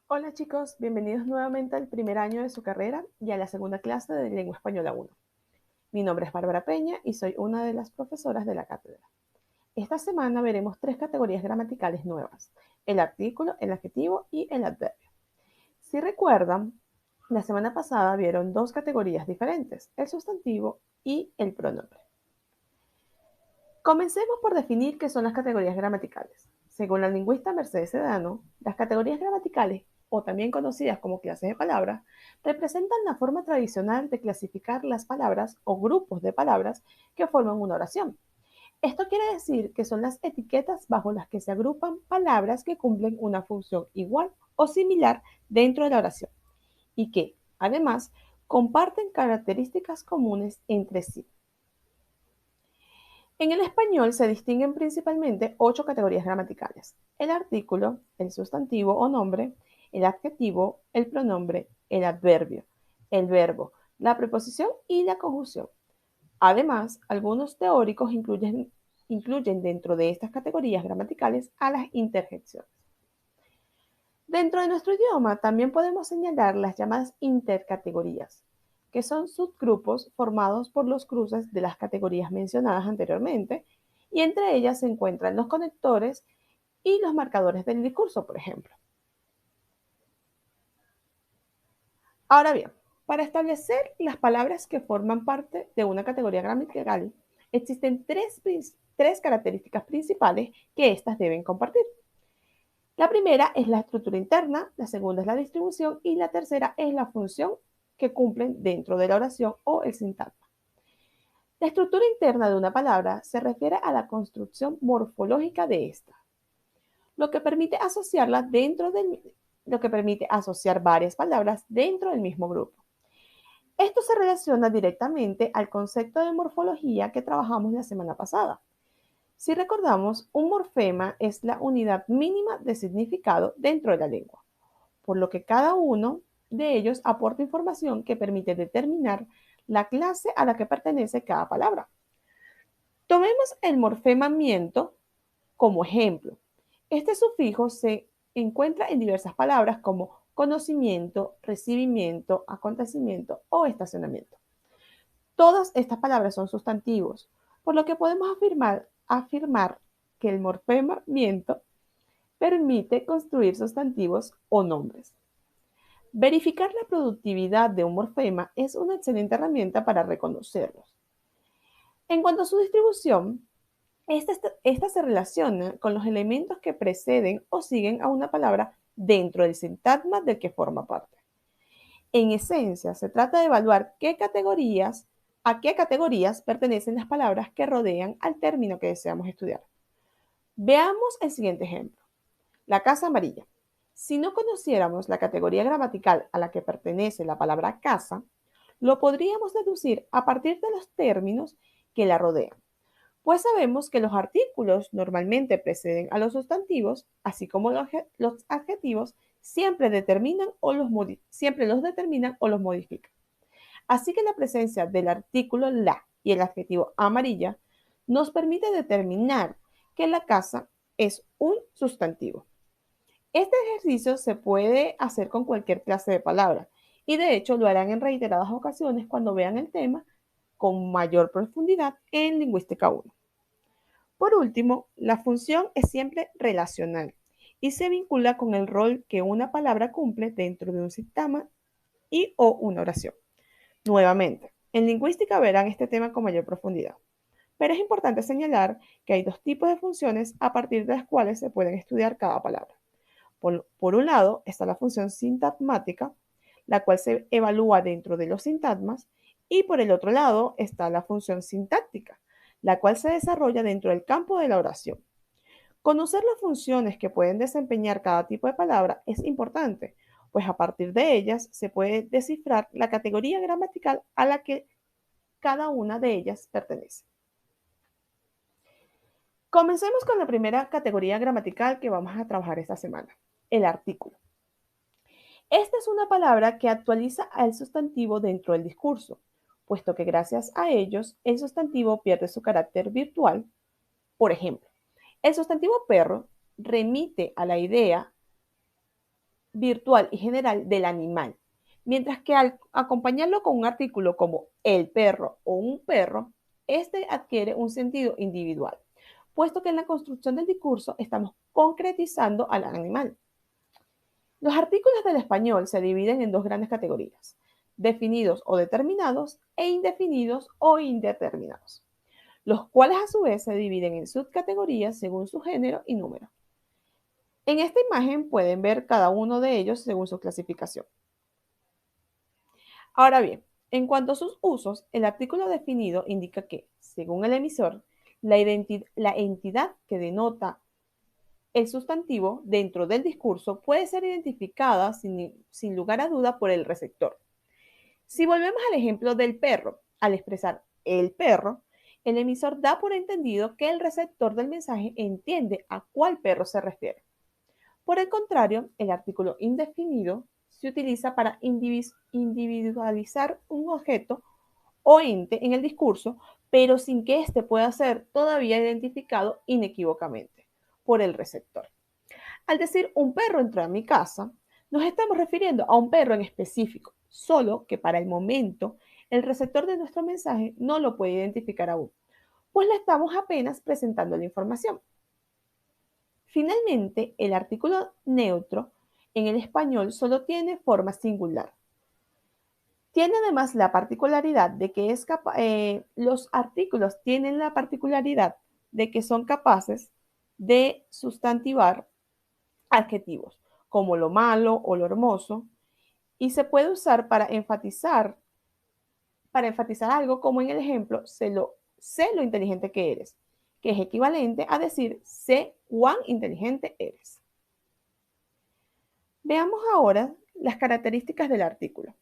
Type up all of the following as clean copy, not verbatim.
Hola chicos, bienvenidos nuevamente al primer año de su carrera y a la segunda clase de Lengua Española 1. Mi nombre es Bárbara Peña y soy una de las profesoras de la cátedra. Esta semana veremos tres categorías gramaticales nuevas: el artículo, el adjetivo y el adverbio. Si recuerdan, la semana pasada vieron dos categorías diferentes: el sustantivo y el pronombre. Comencemos por definir qué son las categorías gramaticales. Según la lingüista Mercedes Sedano, las categorías gramaticales, o también conocidas como clases de palabras, representan la forma tradicional de clasificar las palabras o grupos de palabras que forman una oración. Esto quiere decir que son las etiquetas bajo las que se agrupan palabras que cumplen una función igual o similar dentro de la oración y que, además, comparten características comunes entre sí. En el español se distinguen principalmente 8 categorías gramaticales: el artículo, el sustantivo o nombre, el adjetivo, el pronombre, el adverbio, el verbo, la preposición y la conjunción. Además, algunos teóricos incluyen dentro de estas categorías gramaticales a las interjecciones. Dentro de nuestro idioma también podemos señalar las llamadas intercategorías, que son subgrupos formados por los cruces de las categorías mencionadas anteriormente, y entre ellas se encuentran los conectores y los marcadores del discurso, por ejemplo. Ahora bien, para establecer las palabras que forman parte de una categoría gramatical, existen tres características principales que éstas deben compartir. La primera es la estructura interna, la segunda es la distribución y la tercera es la función que cumplen dentro de la oración o el sintagma. La estructura interna de una palabra se refiere a la construcción morfológica de esta, lo que permite lo que permite asociar varias palabras dentro del mismo grupo. Esto se relaciona directamente al concepto de morfología que trabajamos la semana pasada. Si recordamos, un morfema es la unidad mínima de significado dentro de la lengua, por lo que cada uno de ellos aporta información que permite determinar la clase a la que pertenece cada palabra. Tomemos el morfema miento como ejemplo. Este sufijo se encuentra en diversas palabras como conocimiento, recibimiento, acontecimiento o estacionamiento. Todas estas palabras son sustantivos, por lo que podemos afirmar que el morfema miento permite construir sustantivos o nombres. Verificar la productividad de un morfema es una excelente herramienta para reconocerlos. En cuanto a su distribución, esta se relaciona con los elementos que preceden o siguen a una palabra dentro del sintagma del que forma parte. En esencia, se trata de evaluar a qué categorías pertenecen las palabras que rodean al término que deseamos estudiar. Veamos el siguiente ejemplo: la casa amarilla. Si no conociéramos la categoría gramatical a la que pertenece la palabra casa, lo podríamos deducir a partir de los términos que la rodean, pues sabemos que los artículos normalmente preceden a los sustantivos, así como los adjetivos siempre los determinan o los modifican. Así que la presencia del artículo la y el adjetivo amarilla nos permite determinar que la casa es un sustantivo. Este ejercicio se puede hacer con cualquier clase de palabra y de hecho lo harán en reiteradas ocasiones cuando vean el tema con mayor profundidad en Lingüística 1. Por último, la función es siempre relacional y se vincula con el rol que una palabra cumple dentro de un sistema y o una oración. Nuevamente, en lingüística verán este tema con mayor profundidad, pero es importante señalar que hay dos tipos de funciones a partir de las cuales se pueden estudiar cada palabra. Por un lado está la función sintagmática, la cual se evalúa dentro de los sintagmas, y por el otro lado está la función sintáctica, la cual se desarrolla dentro del campo de la oración. Conocer las funciones que pueden desempeñar cada tipo de palabra es importante, pues a partir de ellas se puede descifrar la categoría gramatical a la que cada una de ellas pertenece. Comencemos con la primera categoría gramatical que vamos a trabajar esta semana: el artículo. Esta es una palabra que actualiza al sustantivo dentro del discurso, puesto que gracias a ellos el sustantivo pierde su carácter virtual. Por ejemplo, el sustantivo perro remite a la idea virtual y general del animal, mientras que al acompañarlo con un artículo como el perro o un perro, este adquiere un sentido individual, puesto que en la construcción del discurso estamos concretizando al animal. Los artículos del español se dividen en dos grandes categorías: definidos o determinados e indefinidos o indeterminados, los cuales a su vez se dividen en subcategorías según su género y número. En esta imagen pueden ver cada uno de ellos según su clasificación. Ahora bien, en cuanto a sus usos, el artículo definido indica que, según el emisor, la entidad que denota el sustantivo dentro del discurso puede ser identificada sin lugar a duda por el receptor. Si volvemos al ejemplo del perro, al expresar el perro, el emisor da por entendido que el receptor del mensaje entiende a cuál perro se refiere. Por el contrario, el artículo indefinido se utiliza para individualizar un objeto o ente en el discurso, pero sin que éste pueda ser todavía identificado inequívocamente por el receptor. Al decir un perro entró a mi casa, nos estamos refiriendo a un perro en específico, solo que para el momento el receptor de nuestro mensaje no lo puede identificar aún, pues le estamos apenas presentando la información. Finalmente, el artículo neutro en el español solo tiene forma singular. Tiene además la particularidad de que los artículos tienen la particularidad de que son capaces de sustantivar adjetivos, como lo malo o lo hermoso, y se puede usar para enfatizar algo, como en el ejemplo, sé lo inteligente que eres, que es equivalente a decir sé cuán inteligente eres. Veamos ahora las características del artículo.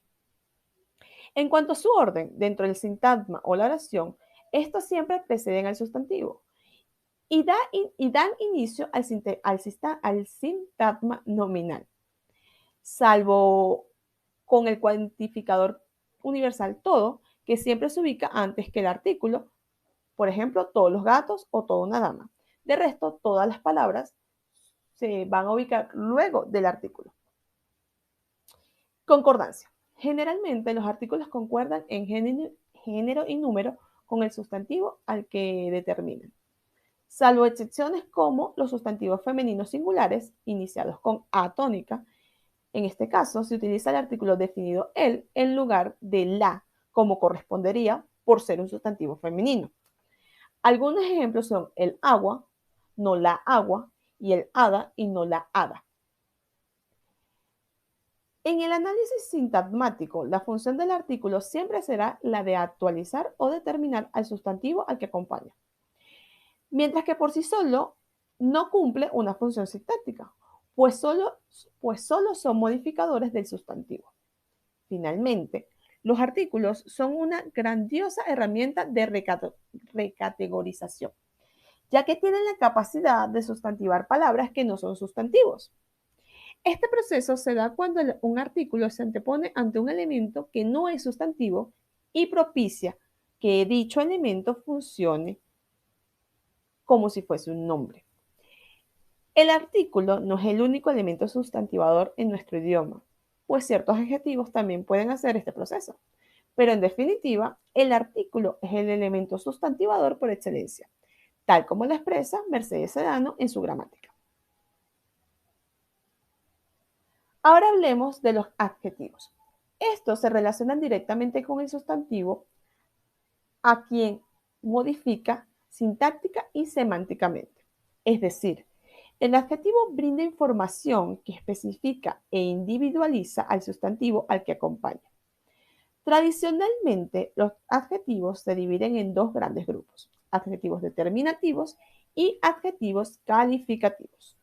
En cuanto a su orden dentro del sintagma o la oración, estos siempre preceden al sustantivo y dan inicio al sintagma nominal, salvo con el cuantificador universal todo, que siempre se ubica antes que el artículo, por ejemplo, todos los gatos o toda una dama. De resto, todas las palabras se van a ubicar luego del artículo. Concordancia. Generalmente los artículos concuerdan en género y número con el sustantivo al que determinan, salvo excepciones como los sustantivos femeninos singulares iniciados con A tónica. En este caso, se utiliza el artículo definido el en lugar de la, como correspondería por ser un sustantivo femenino. Algunos ejemplos son el agua, no la agua, y el hada y no la hada. En el análisis sintagmático, la función del artículo siempre será la de actualizar o determinar al sustantivo al que acompaña, mientras que por sí solo no cumple una función sintáctica, pues solo son modificadores del sustantivo. Finalmente, los artículos son una grandiosa herramienta de recategorización, ya que tienen la capacidad de sustantivar palabras que no son sustantivos. Este proceso se da cuando un artículo se antepone ante un elemento que no es sustantivo y propicia que dicho elemento funcione como si fuese un nombre. El artículo no es el único elemento sustantivador en nuestro idioma, pues ciertos adjetivos también pueden hacer este proceso. Pero en definitiva, el artículo es el elemento sustantivador por excelencia, tal como lo expresa Mercedes Sedano en su gramática. Ahora hablemos de los adjetivos. Estos se relacionan directamente con el sustantivo a quien modifica sintáctica y semánticamente. Es decir, el adjetivo brinda información que especifica e individualiza al sustantivo al que acompaña. Tradicionalmente, los adjetivos se dividen en dos grandes grupos: adjetivos determinativos y adjetivos calificativos.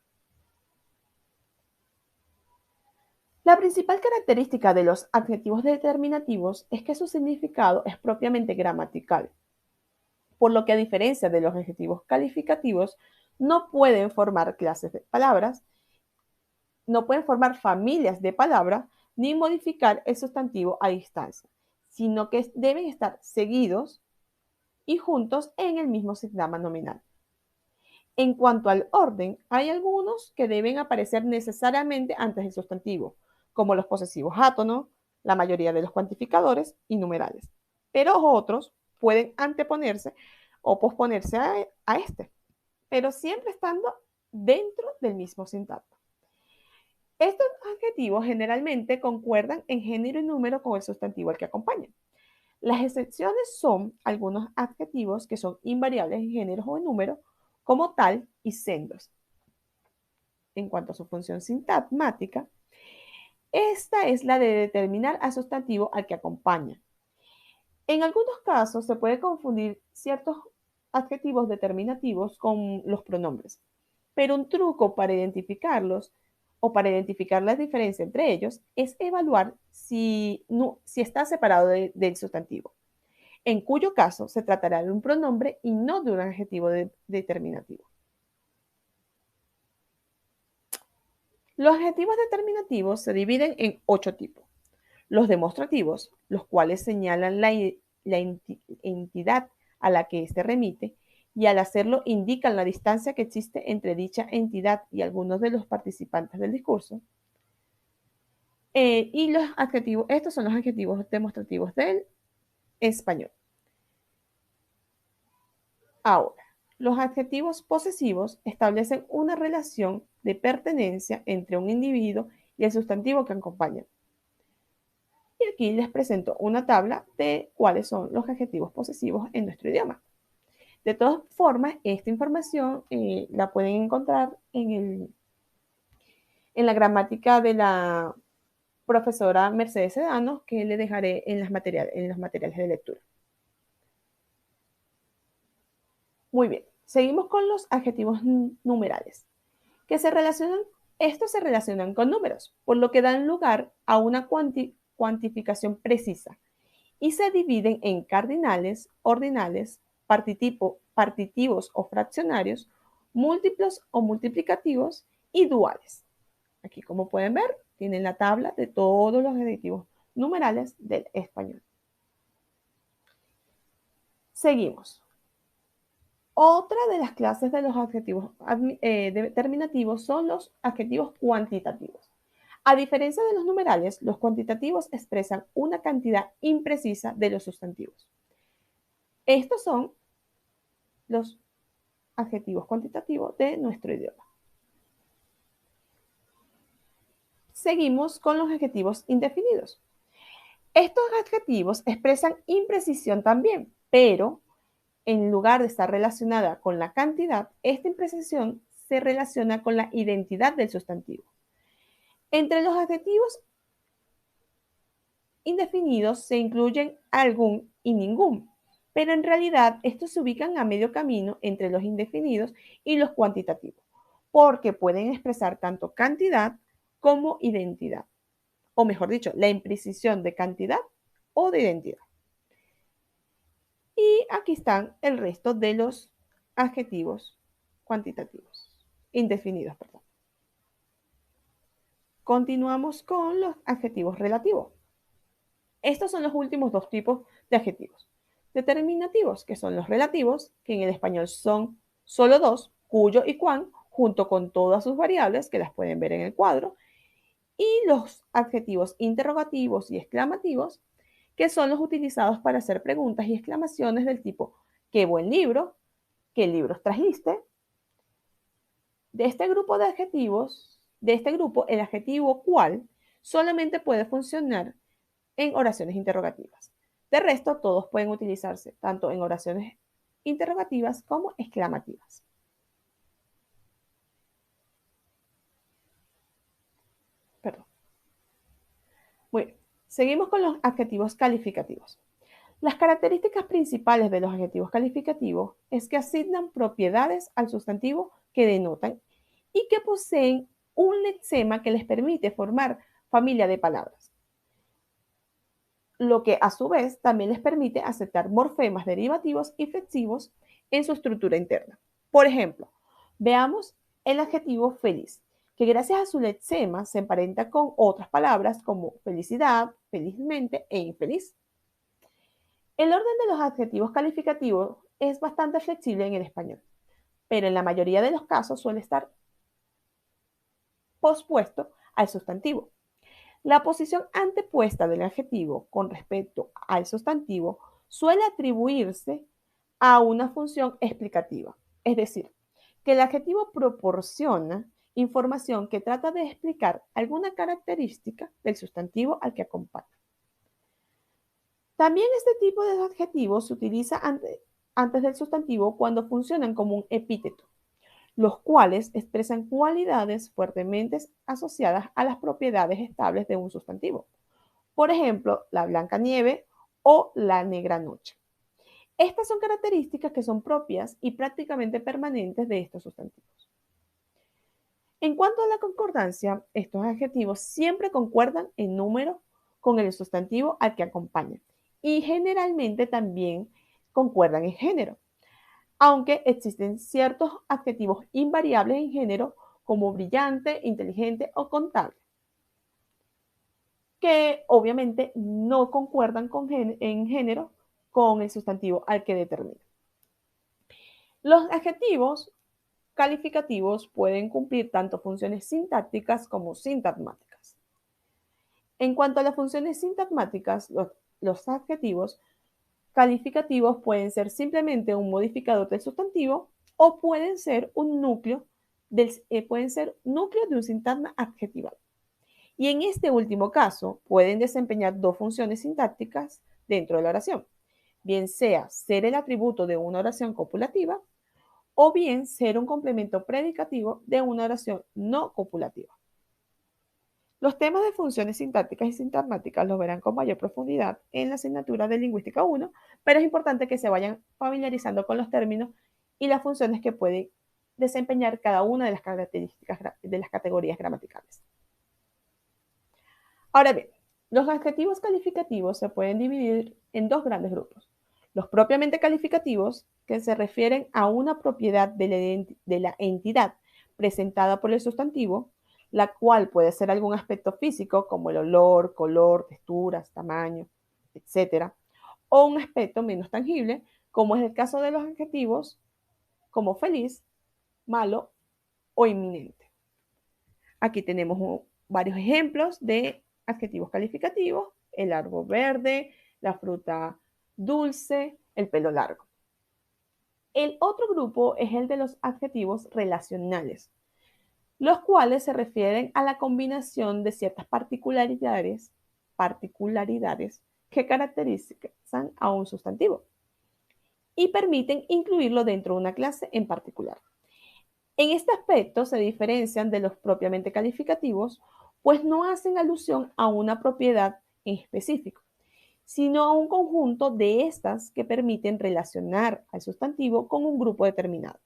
La principal característica de los adjetivos determinativos es que su significado es propiamente gramatical, por lo que a diferencia de los adjetivos calificativos, no pueden formar clases de palabras, no pueden formar familias de palabras ni modificar el sustantivo a distancia, sino que deben estar seguidos y juntos en el mismo sintagma nominal. En cuanto al orden, hay algunos que deben aparecer necesariamente antes del sustantivo, como los posesivos átonos, la mayoría de los cuantificadores y numerales. Pero otros pueden anteponerse o posponerse a este, pero siempre estando dentro del mismo sintagma. Estos adjetivos generalmente concuerdan en género y número con el sustantivo al que acompañan. Las excepciones son algunos adjetivos que son invariables en géneros o en números, como tal y sendos. En cuanto a su función sintagmática, esta es la de determinar al sustantivo al que acompaña. En algunos casos se puede confundir ciertos adjetivos determinativos con los pronombres, pero un truco para identificarlos o para identificar la diferencia entre ellos es evaluar si está separado del sustantivo, en cuyo caso se tratará de un pronombre y no de un adjetivo determinativo. Los adjetivos determinativos se dividen en 8 tipos. Los demostrativos, los cuales señalan la entidad a la que éste remite y al hacerlo indican la distancia que existe entre dicha entidad y algunos de los participantes del discurso. Y los adjetivos, estos son los adjetivos demostrativos del español. Ahora, los adjetivos posesivos establecen una relación de pertenencia entre un individuo y el sustantivo que acompaña. Y aquí les presento una tabla de cuáles son los adjetivos posesivos en nuestro idioma. De todas formas, esta información la pueden encontrar en la gramática de la profesora Mercedes Sedano, que le dejaré en los materiales de lectura. Muy bien, seguimos con los adjetivos numerales, que estos se relacionan con números, por lo que dan lugar a una cuantificación precisa y se dividen en cardinales, ordinales, partitivos o fraccionarios, múltiplos o multiplicativos y duales. Aquí, como pueden ver, tienen la tabla de todos los adjetivos numerales del español. Seguimos. Otra de las clases de los adjetivos determinativos son los adjetivos cuantitativos. A diferencia de los numerales, los cuantitativos expresan una cantidad imprecisa de los sustantivos. Estos son los adjetivos cuantitativos de nuestro idioma. Seguimos con los adjetivos indefinidos. Estos adjetivos expresan imprecisión también, pero en lugar de estar relacionada con la cantidad, esta imprecisión se relaciona con la identidad del sustantivo. Entre los adjetivos indefinidos se incluyen algún y ningún, pero en realidad estos se ubican a medio camino entre los indefinidos y los cuantitativos, porque pueden expresar tanto cantidad como identidad, o mejor dicho, la imprecisión de cantidad o de identidad. Y aquí están el resto de los adjetivos cuantitativos, indefinidos, perdón. Continuamos con los adjetivos relativos. Estos son los últimos dos tipos de adjetivos. Determinativos, que son los relativos, que en el español son solo dos, cuyo y cuán, junto con todas sus variables, que las pueden ver en el cuadro. Y los adjetivos interrogativos y exclamativos, que son los utilizados para hacer preguntas y exclamaciones del tipo qué buen libro, qué libros trajiste. De este grupo de adjetivos, de este grupo, el adjetivo cuál solamente puede funcionar en oraciones interrogativas. De resto, todos pueden utilizarse tanto en oraciones interrogativas como exclamativas. Perdón. Muy bien. Seguimos con los adjetivos calificativos. Las características principales de los adjetivos calificativos es que asignan propiedades al sustantivo que denotan y que poseen un lexema que les permite formar familia de palabras, lo que a su vez también les permite aceptar morfemas derivativos y flexivos en su estructura interna. Por ejemplo, veamos el adjetivo feliz, que gracias a su lexema se emparenta con otras palabras como felicidad, felizmente e infeliz. El orden de los adjetivos calificativos es bastante flexible en el español, pero en la mayoría de los casos suele estar pospuesto al sustantivo. La posición antepuesta del adjetivo con respecto al sustantivo suele atribuirse a una función explicativa, es decir, que el adjetivo proporciona información que trata de explicar alguna característica del sustantivo al que acompaña. También este tipo de adjetivos se utiliza antes del sustantivo cuando funcionan como un epíteto, los cuales expresan cualidades fuertemente asociadas a las propiedades estables de un sustantivo. Por ejemplo, la blanca nieve o la negra noche. Estas son características que son propias y prácticamente permanentes de estos sustantivos. En cuanto a la concordancia, estos adjetivos siempre concuerdan en número con el sustantivo al que acompañan y generalmente también concuerdan en género, aunque existen ciertos adjetivos invariables en género como brillante, inteligente o contable, que obviamente no concuerdan en género con el sustantivo al que determina. Los adjetivos calificativos pueden cumplir tanto funciones sintácticas como sintagmáticas. En cuanto a las funciones sintagmáticas, los adjetivos calificativos pueden ser simplemente un modificador del sustantivo o pueden ser núcleo de un sintagma adjetivado. Y en este último caso, pueden desempeñar dos funciones sintácticas dentro de la oración, bien sea ser el atributo de una oración copulativa o bien ser un complemento predicativo de una oración no copulativa. Los temas de funciones sintácticas y sintagmáticas los verán con mayor profundidad en la asignatura de Lingüística 1, pero es importante que se vayan familiarizando con los términos y las funciones que puede desempeñar cada una de las características de las categorías gramaticales. Ahora bien, los adjetivos calificativos se pueden dividir en dos grandes grupos. Los propiamente calificativos, que se refieren a una propiedad de la entidad presentada por el sustantivo, la cual puede ser algún aspecto físico como el olor, color, texturas, tamaño, etc. O un aspecto menos tangible, como es el caso de los adjetivos como feliz, malo o inminente. Aquí tenemos varios ejemplos de adjetivos calificativos: el árbol verde, la fruta dulce, el pelo largo. El otro grupo es el de los adjetivos relacionales, los cuales se refieren a la combinación de ciertas particularidades que caracterizan a un sustantivo y permiten incluirlo dentro de una clase en particular. En este aspecto se diferencian de los propiamente calificativos, pues no hacen alusión a una propiedad en específico, sino a un conjunto de estas que permiten relacionar al sustantivo con un grupo determinado.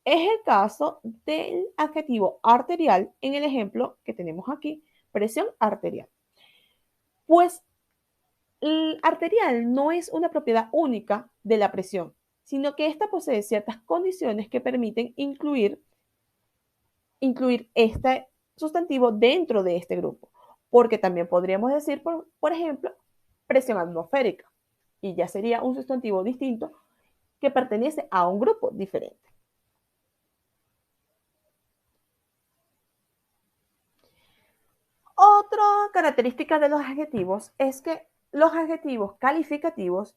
Es el caso del adjetivo arterial en el ejemplo que tenemos aquí, presión arterial. Pues el arterial no es una propiedad única de la presión, sino que ésta posee ciertas condiciones que permiten incluir este sustantivo dentro de este grupo, porque también podríamos decir, por ejemplo, presión atmosférica, y ya sería un sustantivo distinto que pertenece a un grupo diferente. Otra característica de los adjetivos es que los adjetivos calificativos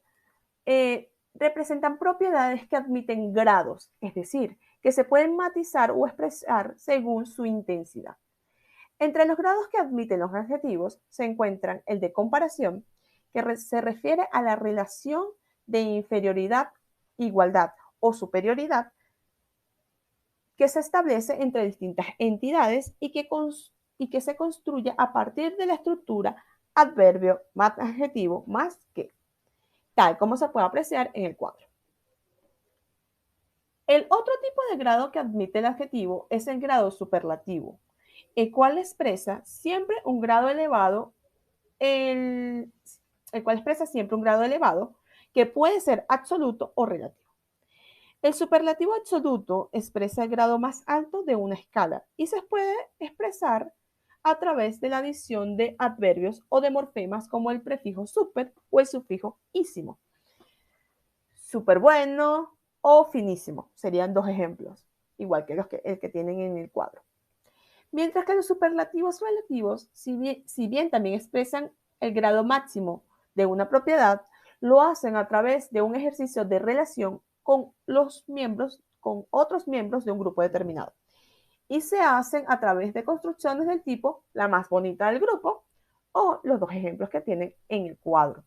representan propiedades que admiten grados, es decir, que se pueden matizar o expresar según su intensidad. Entre los grados que admiten los adjetivos se encuentran el de comparación, que se refiere a la relación de inferioridad, igualdad o superioridad que se establece entre distintas entidades y que se construye a partir de la estructura adverbio más adjetivo más que, tal como se puede apreciar en el cuadro. El otro tipo de grado que admite el adjetivo es el grado superlativo, el cual expresa siempre un grado elevado, que puede ser absoluto o relativo. El superlativo absoluto expresa el grado más alto de una escala y se puede expresar a través de la adición de adverbios o de morfemas como el prefijo super o el sufijo ísimo. Súper bueno, o finísimo. Serían dos ejemplos, igual que el que tienen en el cuadro. Mientras que los superlativos relativos, si bien también expresan el grado máximo de una propiedad, lo hacen a través de un ejercicio de relación con con otros miembros de un grupo determinado. Y se hacen a través de construcciones del tipo la más bonita del grupo o los dos ejemplos que tienen en el cuadro.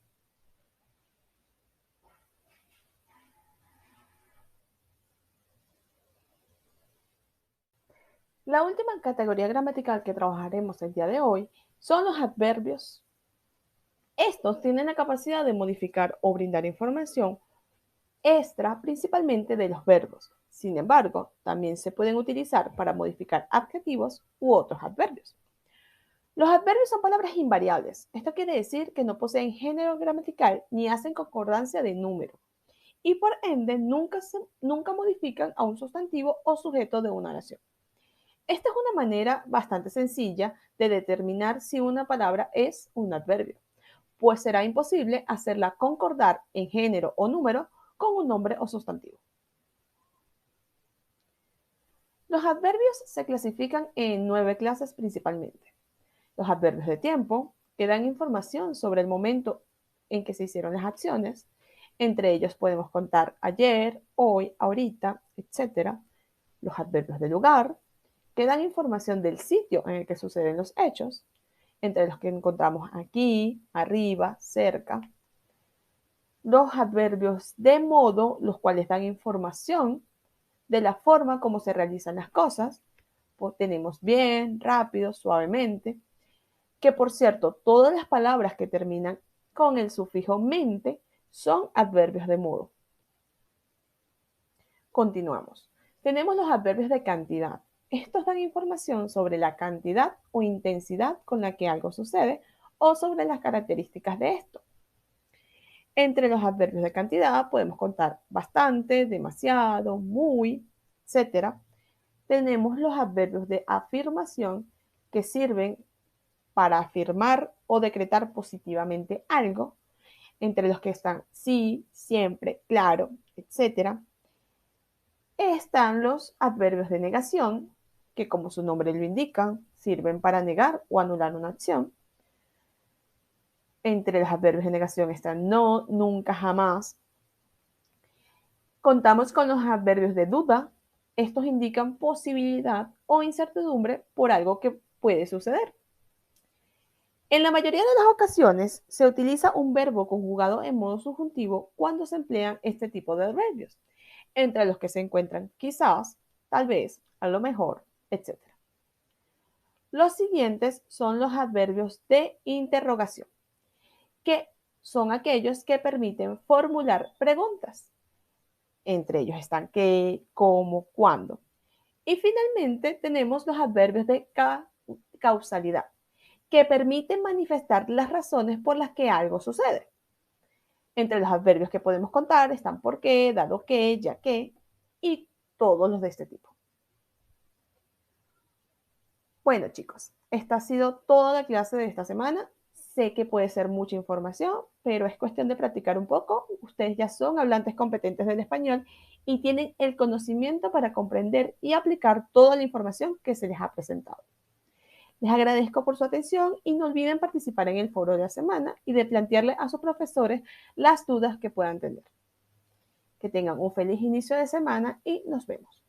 La última categoría gramatical que trabajaremos el día de hoy son los adverbios. Estos tienen la capacidad de modificar o brindar información extra principalmente de los verbos. Sin embargo, también se pueden utilizar para modificar adjetivos u otros adverbios. Los adverbios son palabras invariables. Esto quiere decir que no poseen género gramatical ni hacen concordancia de número y por ende nunca modifican a un sustantivo o sujeto de una oración. Esta es una manera bastante sencilla de determinar si una palabra es un adverbio, pues será imposible hacerla concordar en género o número con un nombre o sustantivo. Los adverbios se clasifican en 9 clases principalmente. Los adverbios de tiempo, que dan información sobre el momento en que se hicieron las acciones. Entre ellos podemos contar ayer, hoy, ahorita, etc. Los adverbios de lugar, que dan información del sitio en el que suceden los hechos, entre los que encontramos aquí, arriba, cerca. Los adverbios de modo, los cuales dan información de la forma como se realizan las cosas. Pues tenemos bien, rápido, suavemente. Que por cierto, todas las palabras que terminan con el sufijo mente son adverbios de modo. Continuamos. Tenemos los adverbios de cantidad. Estos dan información sobre la cantidad o intensidad con la que algo sucede o sobre las características de esto. Entre los adverbios de cantidad podemos contar bastante, demasiado, muy, etc. Tenemos los adverbios de afirmación que sirven para afirmar o decretar positivamente algo, entre los que están sí, siempre, claro, etc. Están los adverbios de negación, que como su nombre lo indica, sirven para negar o anular una acción. Entre los adverbios de negación están no, nunca, jamás. Contamos con los adverbios de duda. Estos indican posibilidad o incertidumbre por algo que puede suceder. En la mayoría de las ocasiones se utiliza un verbo conjugado en modo subjuntivo cuando se emplean este tipo de adverbios, entre los que se encuentran quizás, tal vez, a lo mejor, etc. Los siguientes son los adverbios de interrogación, que son aquellos que permiten formular preguntas. Entre ellos están qué, cómo, cuándo. Y finalmente tenemos los adverbios de causalidad, que permiten manifestar las razones por las que algo sucede. Entre los adverbios que podemos contar están por qué, dado que, ya que y todos los de este tipo. Bueno, chicos, esta ha sido toda la clase de esta semana. Sé que puede ser mucha información, pero es cuestión de practicar un poco. Ustedes ya son hablantes competentes del español y tienen el conocimiento para comprender y aplicar toda la información que se les ha presentado. Les agradezco por su atención y no olviden participar en el foro de la semana y de plantearle a sus profesores las dudas que puedan tener. Que tengan un feliz inicio de semana y nos vemos.